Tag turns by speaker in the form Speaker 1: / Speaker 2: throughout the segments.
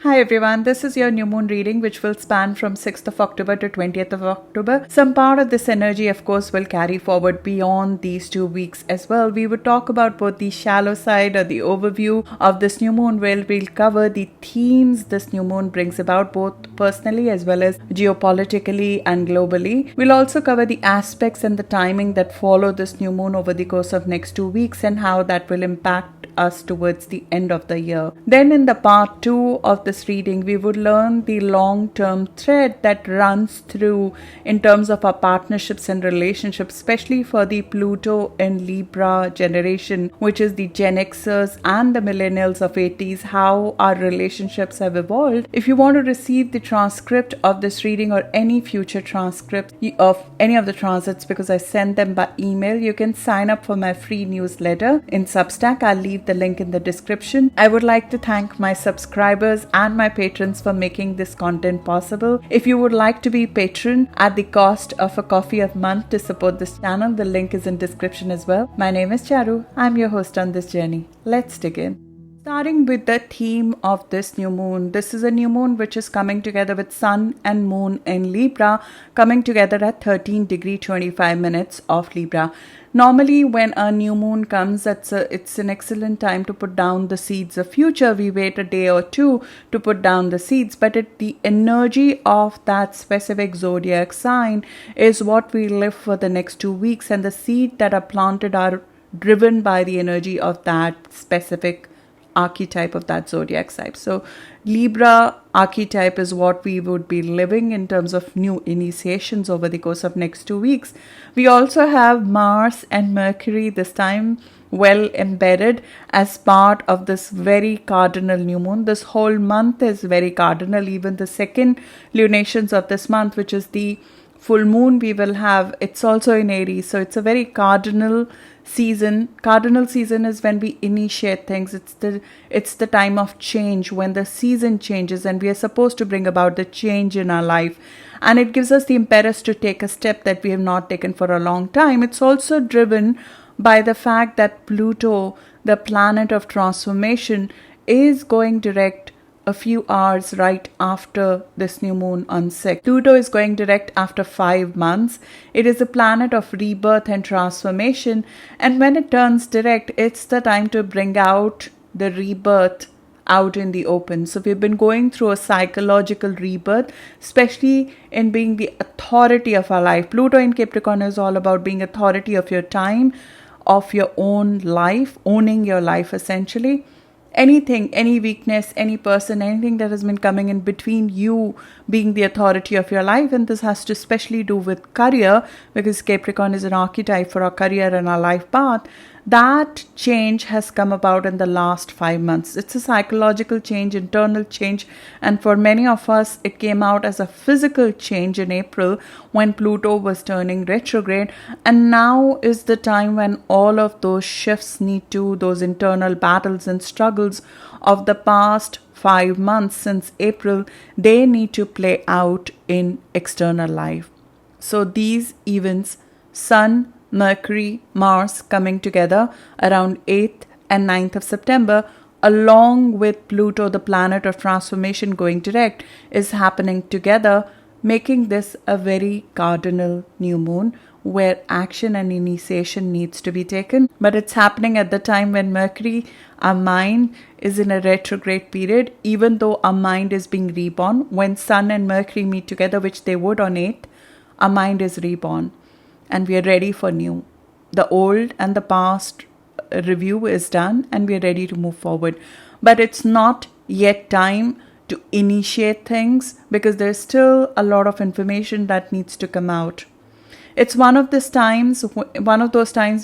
Speaker 1: Hi everyone, this is your new moon reading which will span from 6th of October to 20th of October. Some part of this energy of course will carry forward beyond these 2 weeks as well. We would talk about both the shallow side or the overview of this new moon where we'll cover the themes this new moon brings about both personally as well as geopolitically and globally. We'll also cover the aspects and the timing that follow this new moon over the course of next 2 weeks and how that will impact us towards the end of the year. Then in the part 2 of this reading, we would learn the long-term thread that runs through in terms of our partnerships and relationships, especially for the Pluto and Libra generation, which is the Gen Xers and the millennials of 80s, how our relationships have evolved. If you want to receive the transcript of this reading or any future transcript of any of the transits, because I send them by email, you can sign up for my free newsletter in Substack. I'll leave the link in the description. I would like to thank my subscribers and my patrons for making this content possible. If you would like to be patron at the cost of a coffee a month to support this channel, the link is in description as well. My name is Charu. I'm your host on this journey. Let's dig in. Starting with the theme of this new moon. This is a new moon which is coming together with Sun and Moon in Libra, coming together at 13 degree 25 minutes of Libra. Normally when a new moon comes, it's an excellent time to put down the seeds of future. We wait a day or two to put down the seeds, but the energy of that specific zodiac sign is what we live for the next 2 weeks, and the seed that are planted are driven by the energy of that specific archetype of that zodiac type. So Libra archetype is what we would be living in terms of new initiations over the course of next 2 weeks. We also have Mars and Mercury this time well embedded as part of this very cardinal new moon. This whole month is very cardinal. Even the second lunations of this month, which is the full moon we will have, it's also in Aries. So it's a very cardinal season. Cardinal season is when we initiate things. It's the time of change, when the season changes and we are supposed to bring about the change in our life. And it gives us the impetus to take a step that we have not taken for a long time. It's also driven by the fact that Pluto, the planet of transformation, is going direct a few hours right after this new moon on 6th. Pluto is going direct after 5 months. It is a planet of rebirth and transformation, and when it turns direct, it's the time to bring out the rebirth out in the open. So we've been going through a psychological rebirth, especially in being the authority of our life. Pluto in Capricorn is all about being authority of your time, of your own life, owning your life essentially. Anything, any weakness, any person, anything that has been coming in between you being the authority of your life, and this has to especially do with career, because Capricorn is an archetype for our career and our life path. That change has come about in the last 5 months. It's a psychological change, internal change, and for many of us, it came out as a physical change in April when Pluto was turning retrograde. And now is the time when all of those shifts need to, those internal battles and struggles of the past 5 months since April, they need to play out in external life. So these events, Sun, Mercury, Mars coming together around 8th and 9th of September, along with Pluto, the planet of transformation, going direct, is happening together, making this a very cardinal new moon where action and initiation needs to be taken. But it's happening at the time when Mercury, our mind, is in a retrograde period, even though our mind is being reborn. When Sun and Mercury meet together, which they would on 8th, our mind is reborn. And we are ready for new. The old and the past review is done and we are ready to move forward. But it's not yet time to initiate things because there's still a lot of information that needs to come out. It's one of those times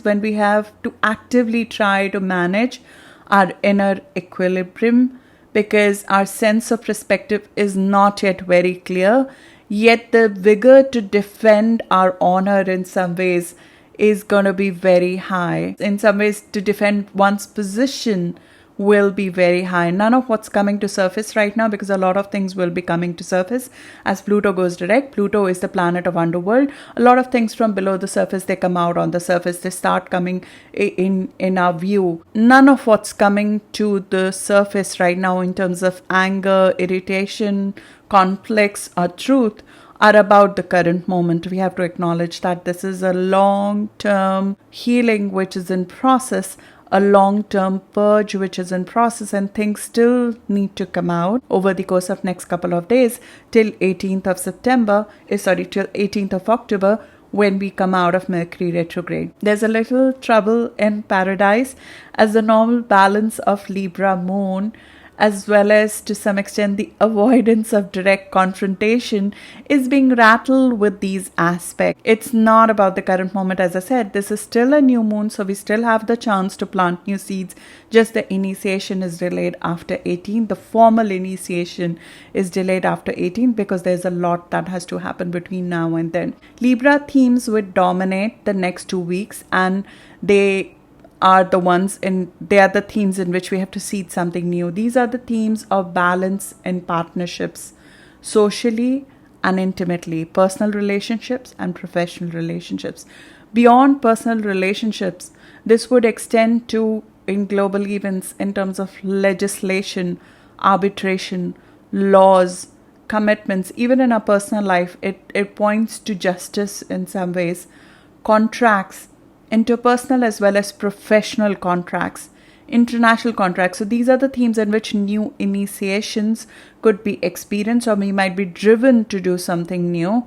Speaker 1: when we have to actively try to manage our inner equilibrium because our sense of perspective is not yet very clear. Yet the vigor to defend our honor in some ways is going to be very high. In some ways, to defend one's position will be very high. None of what's coming to surface right now, because a lot of things will be coming to surface as Pluto goes direct. Pluto is the planet of underworld. A lot of things from below the surface, they come out on the surface. They start coming in our view. None of what's coming to the surface right now in terms of anger, irritation, conflicts, or truth are about the current moment. We have to acknowledge that this is a long-term healing which is in process, a long-term purge which is in process, and things still need to come out over the course of next couple of days till 18th of till 18th of October, when we come out of Mercury retrograde. There's a little trouble in paradise as the normal balance of Libra moon, as well as to some extent the avoidance of direct confrontation, is being rattled with these aspects. It's not about the current moment. As I said, this is still a new moon, so we still have the chance to plant new seeds. Just the initiation is delayed after 18. The formal initiation is delayed after 18 because there's a lot that has to happen between now and then. Libra themes would dominate the next 2 weeks, and they are the themes in which we have to seed something new. These are the themes of balance in partnerships, socially and intimately, personal relationships and professional relationships. Beyond personal relationships, this would extend to in global events in terms of legislation, arbitration, laws, commitments. Even in our personal life, it points to justice in some ways, contracts, interpersonal as well as professional contracts, international contracts. So these are the themes in which new initiations could be experienced, or we might be driven to do something new.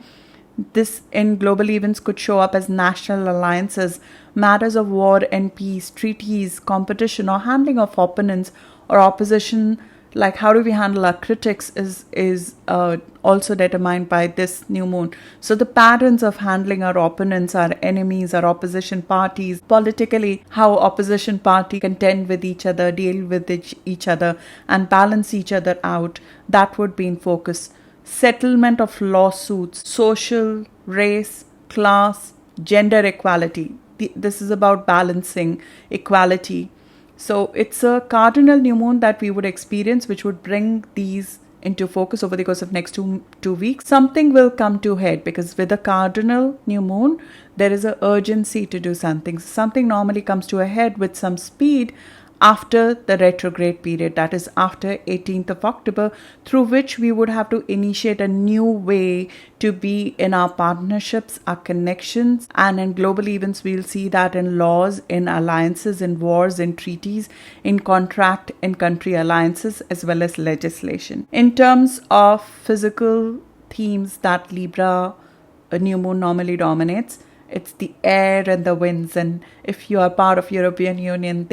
Speaker 1: This in global events could show up as national alliances, matters of war and peace, treaties, competition, or handling of opponents or opposition. Like how do we handle our critics is also determined by this new moon. So the patterns of handling our opponents, our enemies, our opposition parties, politically, how opposition party contend with each other, deal with each other, and balance each other out, that would be in focus. Settlement of lawsuits, social, race, class, gender equality. This is about balancing equality. So it's a cardinal new moon that we would experience, which would bring these into focus over the course of next two weeks. Something will come to head because with a cardinal new moon, there is an urgency to do something. Something normally comes to a head with some speed after the retrograde period, that is after 18th of October, through which we would have to initiate a new way to be in our partnerships, our connections, and in global events we'll see that in laws, in alliances, in wars, in treaties, in contract, in country alliances, as well as legislation. In terms of physical themes that Libra new moon normally dominates, it's the air and the winds. And if you are part of European Union,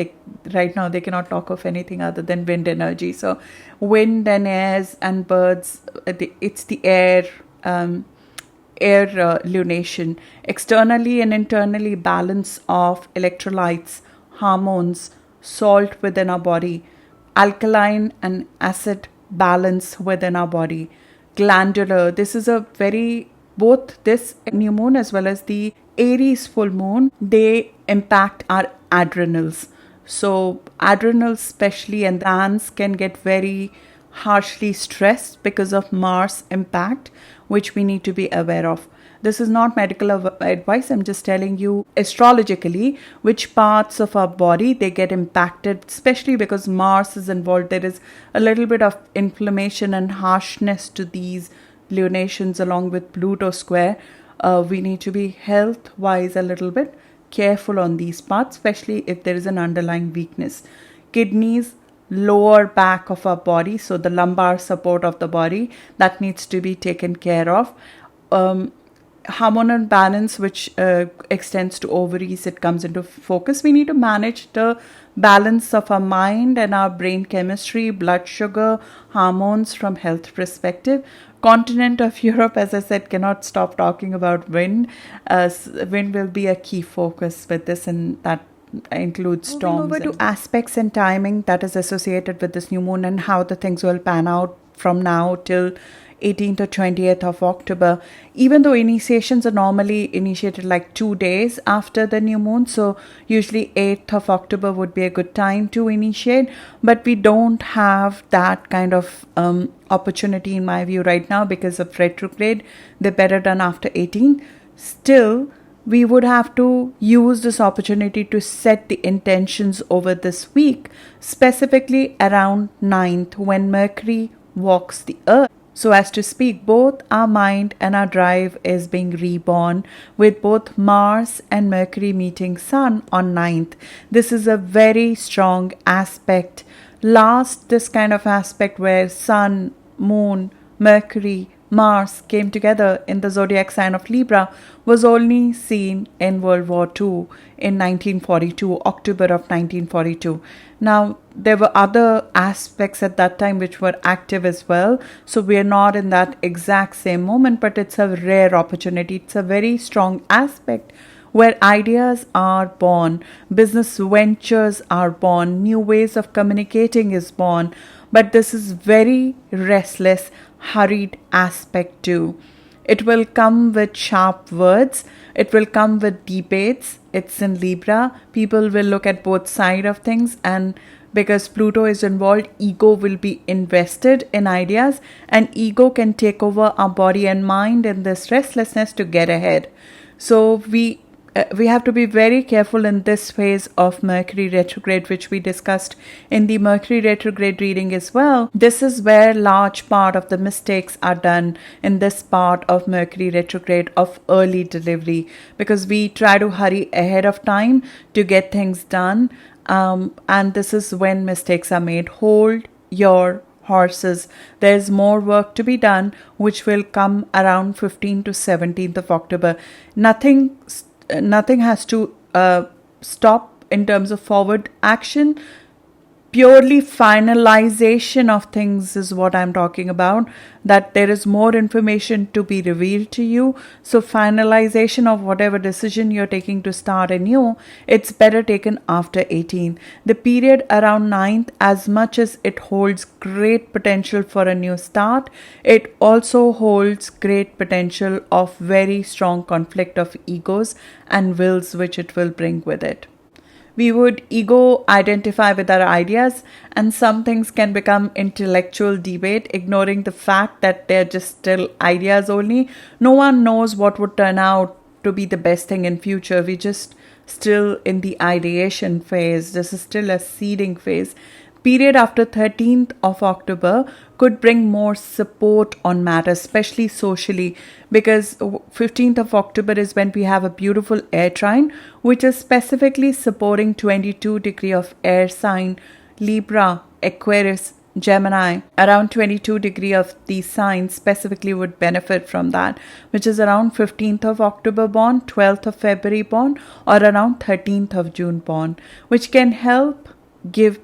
Speaker 1: right now they cannot talk of anything other than wind energy. So wind and airs and birds, it's the air lunation. Externally and internally, balance of electrolytes, hormones, salt within our body, alkaline and acid balance within our body, glandular. This is a very, both this new moon as well as the Aries full moon, they impact our adrenals. So adrenals especially and the glands can get very harshly stressed because of Mars impact, which we need to be aware of. This is not medical advice. I'm just telling you astrologically which parts of our body they get impacted, especially because Mars is involved. There is a little bit of inflammation and harshness to these lunations along with Pluto square. We need to be health-wise a little bit careful on these parts, especially if there is an underlying weakness. Kidneys, lower back of our body, so the lumbar support of the body, that needs to be taken care of. Hormonal balance, which extends to ovaries, it comes into focus. We need to manage the balance of our mind and our brain chemistry, blood sugar, hormones from health perspective. Continent of Europe, as I said, cannot stop talking about wind. Wind will be a key focus with this, and that includes storms. Moving over to aspects and timing that is associated with this new moon and how the things will pan out from now till 18th or 20th of October. Even though initiations are normally initiated like 2 days after the new moon, so usually 8th of October would be a good time to initiate, but we don't have that kind of opportunity in my view right now because of retrograde. They're better done after 18th. Still, we would have to use this opportunity to set the intentions over this week, specifically around 9th when Mercury walks the earth. So as to speak, both our mind and our drive is being reborn with both Mars and Mercury meeting Sun on 9th. This is a very strong aspect. This kind of aspect where Sun, Moon, Mercury, Mars came together in the zodiac sign of Libra was only seen in World War II in 1942, October of 1942. Now, there were other aspects at that time which were active as well. So we are not in that exact same moment, but it's a rare opportunity. It's a very strong aspect where ideas are born, business ventures are born, new ways of communicating is born. But this is very restless, hurried aspect too. It will come with sharp words. It will come with debates. It's in Libra. People will look at both sides of things, and because Pluto is involved, ego will be invested in ideas, and ego can take over our body and mind in this restlessness to get ahead. So we have to be very careful in this phase of Mercury retrograde, which we discussed in the Mercury retrograde reading as well. This is where large part of the mistakes are done in this part of Mercury retrograde of early delivery, because we try to hurry ahead of time to get things done. And this is when mistakes are made. Hold your horses. There's more work to be done, which will come around 15th to 17th of October. Nothing has to stop in terms of forward action. Purely finalization of things is what I'm talking about, that there is more information to be revealed to you. So finalization of whatever decision you're taking to start anew, it's better taken after 18. The period around 9th, as much as it holds great potential for a new start, it also holds great potential of very strong conflict of egos and wills which it will bring with it. We would ego identify with our ideas, and some things can become intellectual debate, ignoring the fact that they're just still ideas only. No one knows what would turn out to be the best thing in future. We just still in the ideation phase. This is still a seeding phase. Period after 13th of October could bring more support on matters, especially socially, because 15th of October is when we have a beautiful air trine, which is specifically supporting 22 degree of air sign, Libra, Aquarius, Gemini. Around 22 degree of these signs specifically would benefit from that, which is around 15th of October born, 12th of February born, or around 13th of June born, which can help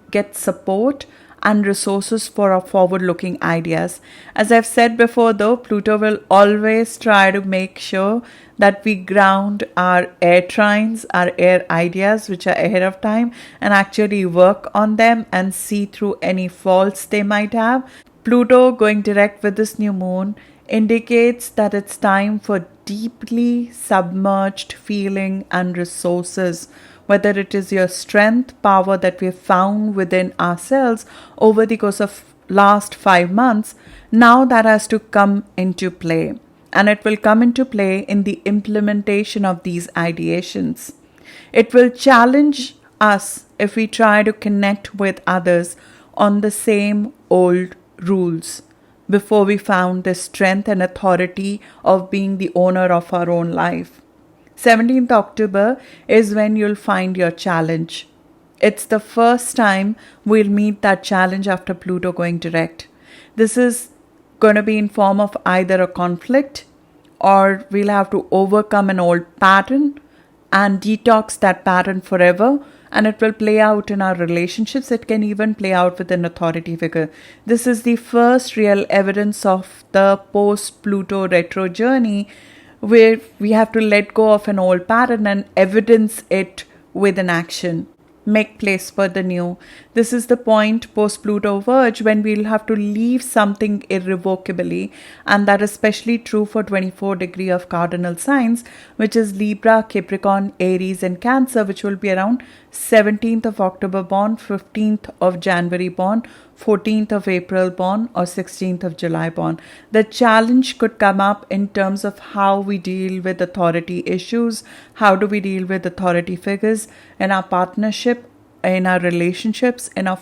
Speaker 1: get support and resources for our forward-looking ideas. As I've said before though, Pluto will always try to make sure that we ground our air trines, our air ideas which are ahead of time, and actually work on them and see through any faults they might have. Pluto going direct with this new moon indicates that it's time for deeply submerged feeling and resources, whether it is your strength, power that we have found within ourselves over the course of last 5 months. Now that has to come into play, and it will come into play in the implementation of these ideations. It will challenge us if we try to connect with others on the same old rules before we found the strength and authority of being the owner of our own life. 17th October is when you'll find your challenge. It's the first time we'll meet that challenge after Pluto going direct. This is going to be in form of either a conflict, or we'll have to overcome an old pattern and detox that pattern forever, and it will play out in our relationships. It can even play out with an authority figure. This is the first real evidence of the post-Pluto retro journey, where we have to let go of an old pattern and evidence it with an action. Make place for the new. This is the point post Pluto verge when we'll have to leave something irrevocably, and that is especially true for 24 degree of cardinal signs, which is Libra, Capricorn, Aries and Cancer, which will be around 17th of October born, 15th of January born, 14th of April born or 16th of July born. The challenge could come up in terms of how we deal with authority issues, how do we deal with authority figures in our partnership, in our relationships, in our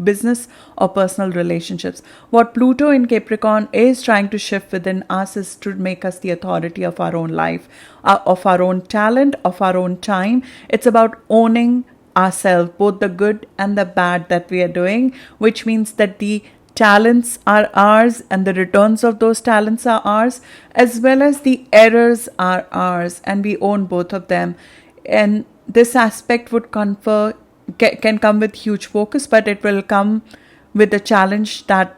Speaker 1: business or personal relationships. What Pluto in Capricorn is trying to shift within us is to make us the authority of our own life, of our own talent, of our own time. It's about owning ourselves, both the good and the bad that we are doing, which means that the talents are ours and the returns of those talents are ours, as well as the errors are ours, and we own both of them. And this aspect would can come with huge focus, but it will come with the challenge that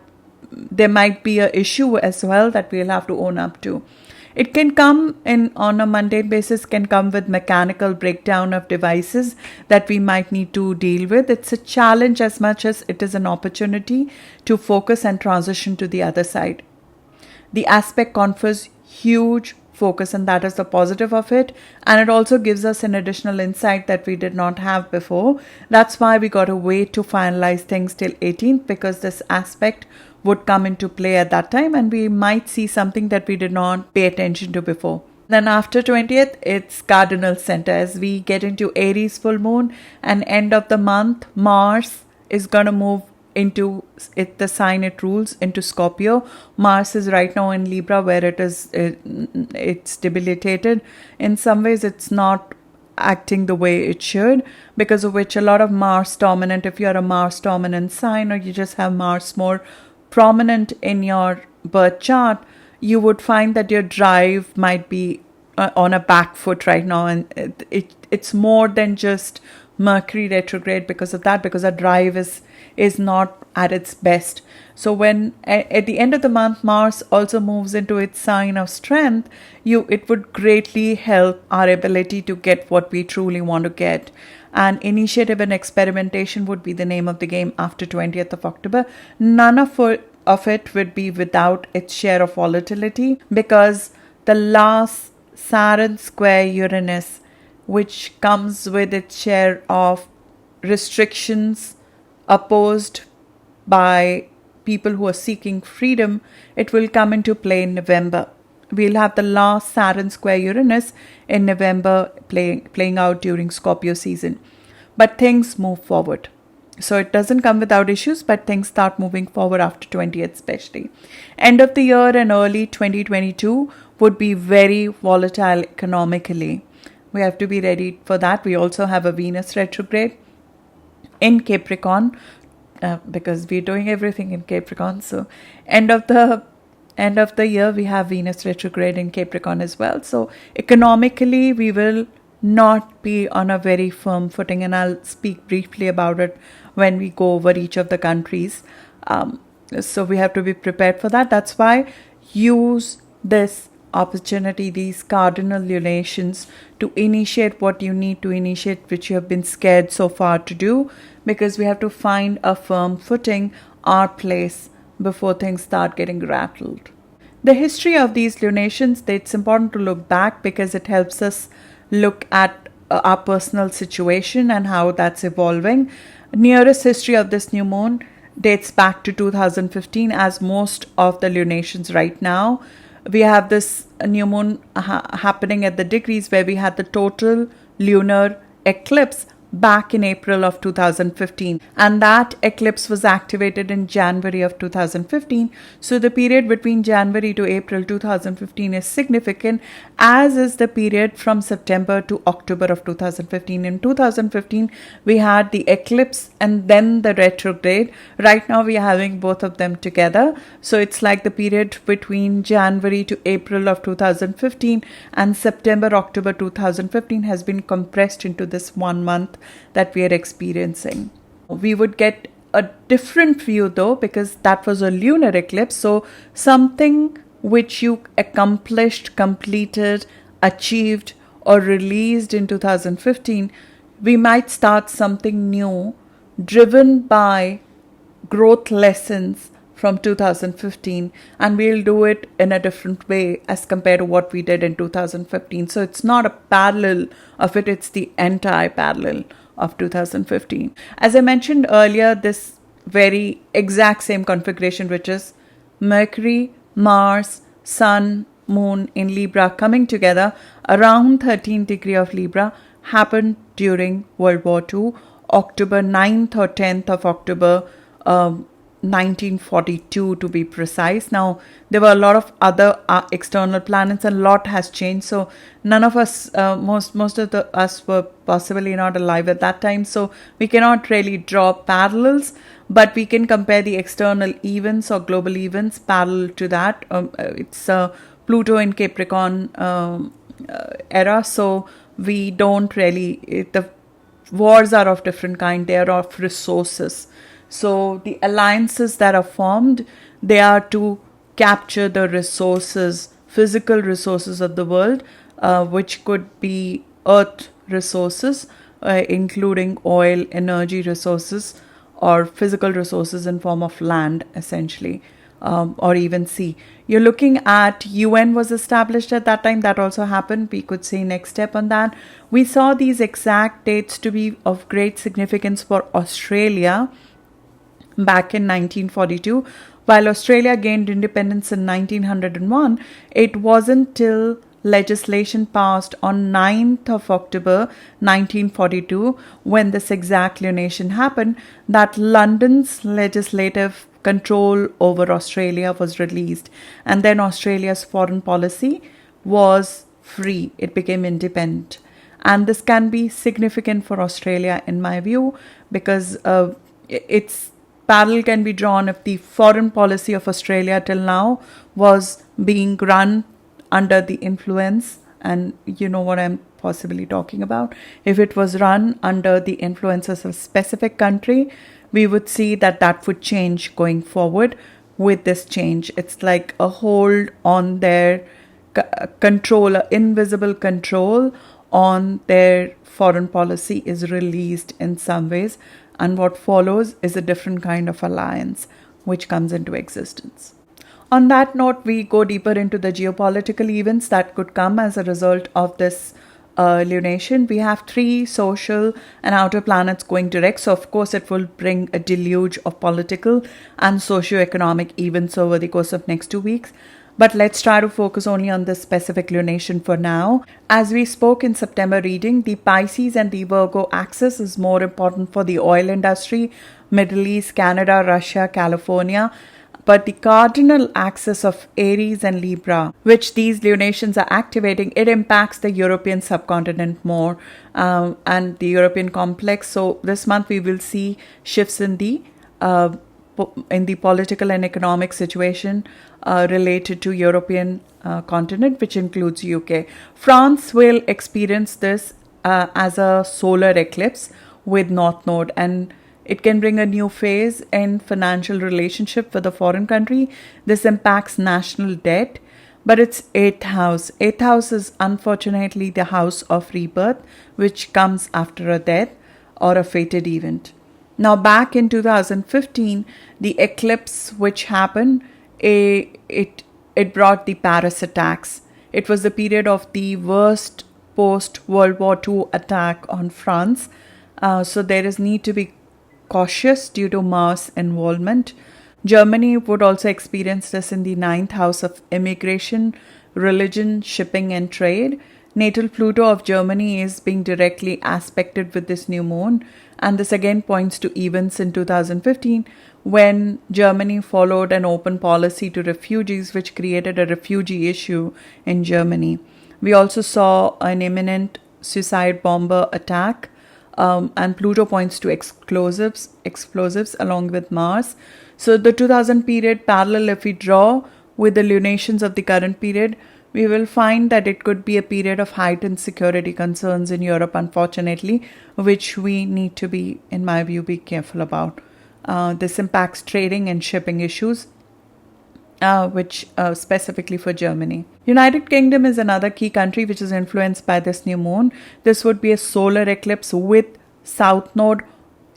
Speaker 1: there might be an issue as well that we'll have to own up to. It can come on a mundane basis, can come with mechanical breakdown of devices that we might need to deal with. It's a challenge as much as it is an opportunity to focus and transition to the other side. The aspect confers huge focus, and that is the positive of it, and it also gives us an additional insight that we did not have before. That's why we got to wait to finalize things till 18th, because this aspect would come into play at that time and we might see something that we did not pay attention to before. Then after 20th, it's cardinal center. As we get into Aries full moon and end of the month, Mars is going to move into the sign it rules, into Scorpio. Mars is right now in Libra, where it's debilitated. In some ways, it's not acting the way it should, because of which a lot of Mars dominant, if you're a Mars dominant sign or you just have Mars more prominent in your birth chart, you would find that your drive might be on a back foot right now, and it's more than just Mercury retrograde because of that, because our drive is not at its best. So when at the end of the month Mars also moves into its sign of strength, it would greatly help our ability to get what we truly want to get. And initiative and experimentation would be the name of the game after 20th of October. None of it would be without its share of volatility, because the last Saturn square Uranus, which comes with its share of restrictions opposed by people who are seeking freedom, it will come into play in November. We'll have the last Saturn square Uranus in November playing out during Scorpio season. But things move forward. So it doesn't come without issues, but things start moving forward after 20th especially. End of the year and early 2022 would be very volatile economically. We have to be ready for that. We also have a Venus retrograde in Capricorn, because we're doing everything in Capricorn. So end of the year we have Venus retrograde in Capricorn as well. So economically we will not be on a very firm footing, and I'll speak briefly about it when we go over each of the countries. So we have to be prepared for that. That's why use this opportunity, these cardinal lunations, to initiate what you need to initiate, which you have been scared so far to do, because we have to find a firm footing, our place, before things start getting rattled. The history of these lunations, it's important to look back, because it helps us look at our personal situation and how that's evolving. Nearest history of this new moon dates back to 2015, as most of the lunations right now. We have this new moon happening at the degrees, where we had the total lunar eclipse back in April of 2015, and that eclipse was activated in January of 2015. So the period between January to April 2015 is significant, as is the period from September to October of 2015. In 2015 we had the eclipse and then the retrograde. Right now we are having both of them together, so it's like the period between January to April of 2015 and September October 2015 has been compressed into this 1 month that we are experiencing. We would get a different view though, because that was a lunar eclipse. So something which you accomplished, completed, achieved or released in 2015, we might start something new driven by growth lessons from 2015, and we'll do it in a different way as compared to what we did in 2015. So it's not a parallel of it, it's the entire parallel of 2015. As I mentioned earlier, this very exact same configuration, which is Mercury, Mars, Sun, Moon in Libra coming together around 13th degree of Libra, happened during World War II, October 9th or 10th of October 1942 to be precise. Now, there were a lot of other external planets, and a lot has changed. So none of us, most of us were possibly not alive at that time. So we cannot really draw parallels, but we can compare the external events or global events parallel to that. It's Pluto in Capricorn era. So we don't really, the wars are of different kind. They are of resources. So the alliances that are formed, they are to capture the resources, physical resources of the world, which could be earth resources, including oil, energy resources, or physical resources in form of land, essentially, or even sea. You're looking at UN was established at that time. That also happened. We could say next step on that. We saw these exact dates to be of great significance for Australia back in 1942. While Australia gained independence in 1901, it wasn't till legislation passed on 9th of October 1942, when this exact lunation happened, that London's legislative control over Australia was released. And then Australia's foreign policy was free. It became independent. And this can be significant for Australia, in my view, because it's parallel can be drawn if the foreign policy of Australia till now was being run under the influence, and you know what I'm possibly talking about. If it was run under the influences of a specific country, we would see that that would change going forward with this change. It's like a hold on their control, invisible control on their foreign policy is released in some ways. And what follows is a different kind of alliance which comes into existence. On that note, we go deeper into the geopolitical events that could come as a result of this lunation. We have 3 social and outer planets going direct. So, of course, it will bring a deluge of political and socio-economic events over the course of next 2 weeks. But let's try to focus only on this specific lunation for now. As we spoke in September reading, the Pisces and the Virgo axis is more important for the oil industry, Middle East, Canada, Russia, California. But the cardinal axis of Aries and Libra, which these lunations are activating, it impacts the European subcontinent more and the European complex. So this month we will see shifts in the political and economic situation related to European continent, which includes UK. France will experience this as a solar eclipse with North Node, and it can bring a new phase in financial relationship with a foreign country. This impacts national debt, but it's 8th house. 8th house is unfortunately the house of rebirth, which comes after a death or a fated event. Now, back in 2015, the eclipse which happened, it brought the Paris attacks. It was the period of the worst post-World War II attack on France. So there is need to be cautious due to Mars involvement. Germany would also experience this in the 9th house of immigration, religion, shipping and trade. Natal Pluto of Germany is being directly aspected with this new moon, and this again points to events in 2015 when Germany followed an open policy to refugees, which created a refugee issue in Germany. We also saw an imminent suicide bomber attack, and Pluto points to explosives along with Mars. So the 2000 period parallel, if we draw with the lunations of the current period, we will find that it could be a period of heightened security concerns in Europe, unfortunately, which we need to be, in my view, be careful about. This impacts trading and shipping issues, which specifically for Germany. United Kingdom is another key country which is influenced by this new moon. This would be a solar eclipse with South Node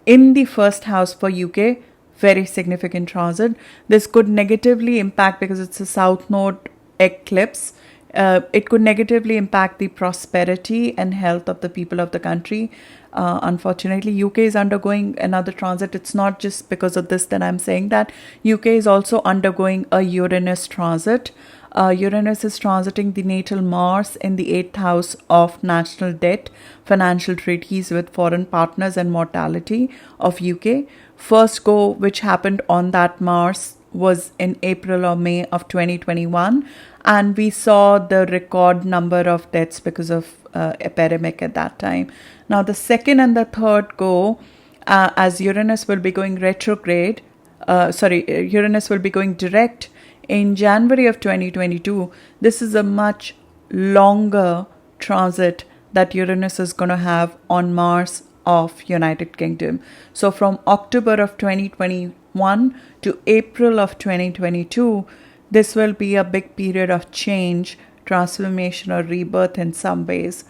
Speaker 1: in the first house for UK, very significant transit. This could negatively impact, because it's a south node eclipse, it could negatively impact the prosperity and health of the people of the country. Unfortunately, UK is undergoing another transit. It's not just because of this that I'm saying that. UK is also undergoing a Uranus transit. Uranus is transiting the natal Mars in the 8th house of national debt, financial treaties with foreign partners, and mortality of UK. First go which happened on that Mars was in April or May of 2021, and we saw the record number of deaths because of epidemic at that time. Now the second and the third go, as Uranus will be going retrograde, Uranus will be going direct in January of 2022. This is a much longer transit that Uranus is going to have on Mars of United Kingdom. So from October of 2021 to April of 2022, this will be a big period of change, transformation, or rebirth in some ways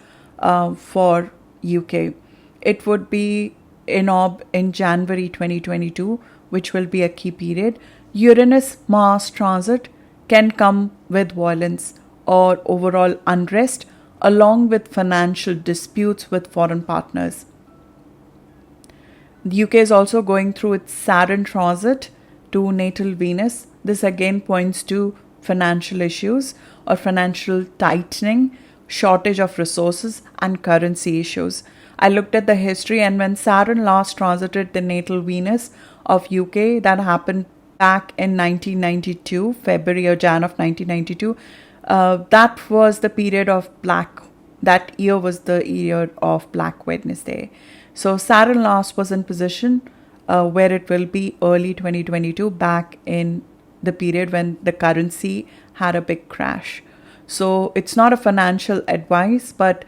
Speaker 1: for UK. It would be in January 2022, which will be a key period. Uranus-Mars transit can come with violence or overall unrest, along with financial disputes with foreign partners. The UK is also going through its Saturn transit to natal Venus. This again points to financial issues or financial tightening, shortage of resources, and currency issues. I looked at the history, and when Saturn last transited the natal Venus of UK, that happened back in 1992, February or Jan of 1992. That was the period of that year was the year of Black Wednesday. So Saturn last was in position where it will be early 2022, back in the period when the currency had a big crash. So it's not a financial advice, but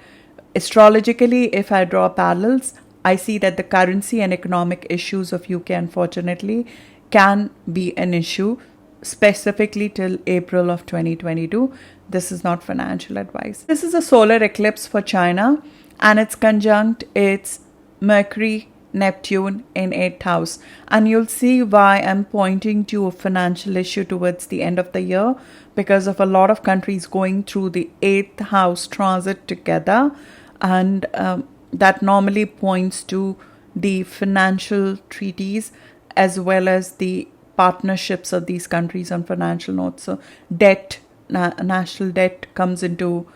Speaker 1: astrologically, if I draw parallels, I see that the currency and economic issues of UK, unfortunately, can be an issue specifically till April of 2022. This is not financial advice. This is a solar eclipse for China, and it's conjunct its Mercury, Neptune in 8th house. And you'll see why I'm pointing to a financial issue towards the end of the year, because of a lot of countries going through the 8th house transit together. And that normally points to the financial treaties as well as the partnerships of these countries on financial notes. So debt, national debt comes into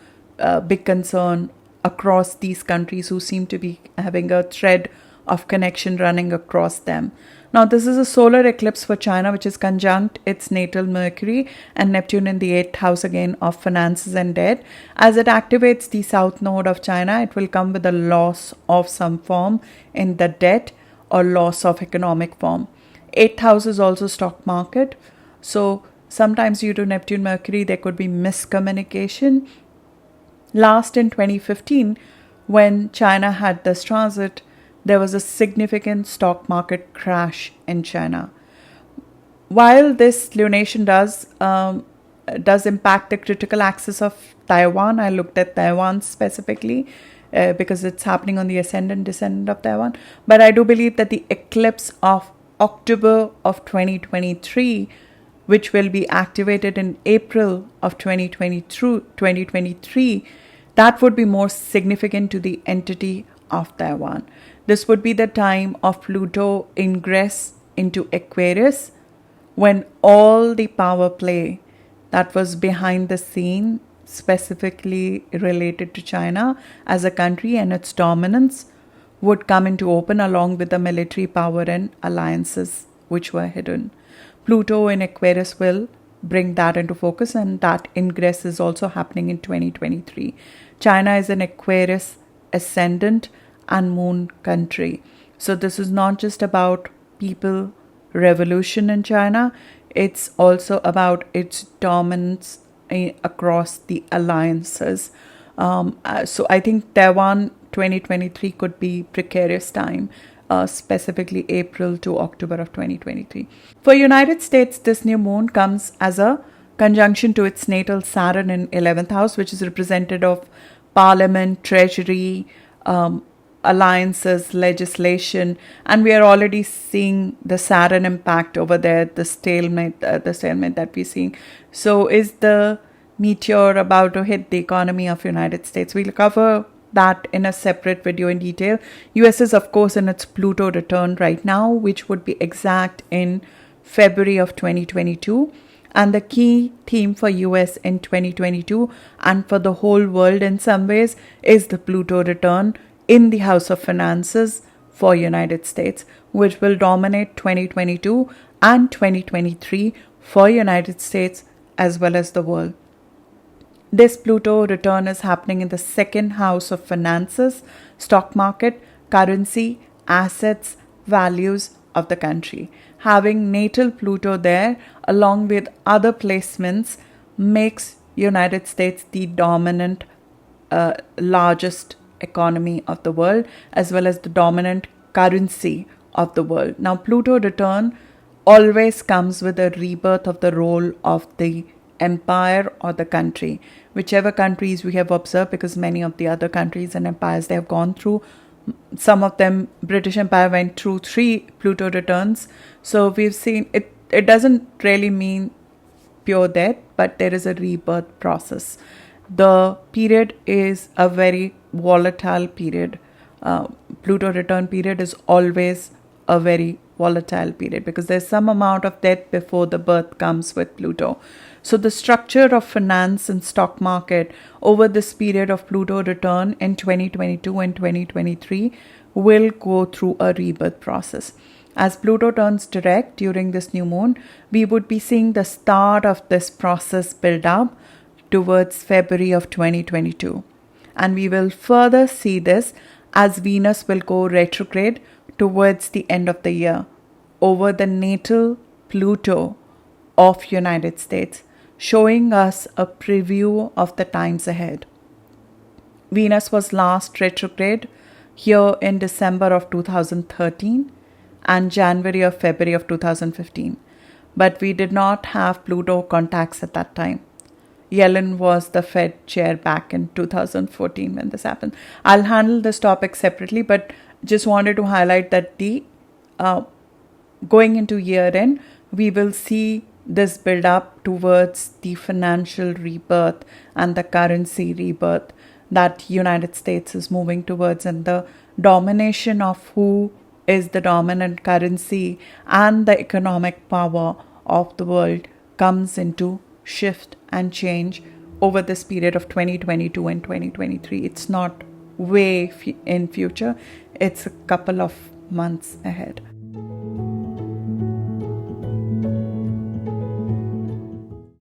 Speaker 1: big concern across these countries, who seem to be having a thread of connection running across them. Now, this is a solar eclipse for China, which is conjunct its natal Mercury and Neptune in the 8th house again of finances and debt. As it activates the south node of China, it will come with a loss of some form in the debt or loss of economic form. 8th house is also stock market. So sometimes due to Neptune Mercury, there could be miscommunication. Last in 2015, when China had this transit, there was a significant stock market crash in China. While this lunation does impact the critical axis of Taiwan, I looked at Taiwan specifically because it's happening on the ascendant descendant of Taiwan. But I do believe that the eclipse of October of 2023, which will be activated in April of 2023, that would be more significant to the entity of Taiwan. This would be the time of Pluto ingress into Aquarius, when all the power play that was behind the scene, specifically related to China as a country and its dominance, would come into open, along with the military power and alliances which were hidden. Pluto in Aquarius will bring that into focus, and that ingress is also happening in 2023. China is an Aquarius ascendant and moon country. So this is not just about people revolution in China, it's also about its dominance across the alliances. So I think Taiwan 2023 could be precarious time, specifically April to October of 2023. For United States, this new moon comes as a conjunction to its natal Saturn in 11th house, which is representative of Parliament, Treasury, alliances, legislation, and we are already seeing the Saturn impact over there, the stalemate that we're seeing. So is the meteor about to hit the economy of United States? We'll cover that in a separate video in detail. US is of course in its Pluto return right now, which would be exact in February of 2022. And the key theme for US in 2022 and for the whole world in some ways is the Pluto return in the House of Finances for United States, which will dominate 2022 and 2023 for United States as well as the world. This Pluto return is happening in the second house of finances, stock market, currency, assets, values of the country. Having natal Pluto there along with other placements makes United States the dominant largest economy of the world as well as the dominant currency of the world. Now Pluto return always comes with a rebirth of the role of the empire or the country, whichever countries we have observed, because many of the other countries and empires they have gone through, some of them, British Empire went through 3 Pluto returns. So we've seen it doesn't really mean pure death, but there is a rebirth process. The period is a very volatile period. Pluto return period is always a very volatile period because there's some amount of death before the birth comes with Pluto. So the structure of finance and stock market over this period of Pluto return in 2022 and 2023 will go through a rebirth process. As Pluto turns direct during this new moon, we would be seeing the start of this process build up towards February of 2022. And we will further see this as Venus will go retrograde towards the end of the year over the natal Pluto of United States, showing us a preview of the times ahead. Venus was last retrograde here in December of 2013 and January or February of 2015. But we did not have Pluto contacts at that time. Yellen was the Fed chair back in 2014 when this happened. I'll handle this topic separately, but just wanted to highlight that the going into year end, we will see this build up towards the financial rebirth and the currency rebirth that United States is moving towards, and the domination of who is the dominant currency and the economic power of the world comes into shift and change over this period of 2022 and 2023. It's not way in future, it's a couple of months ahead.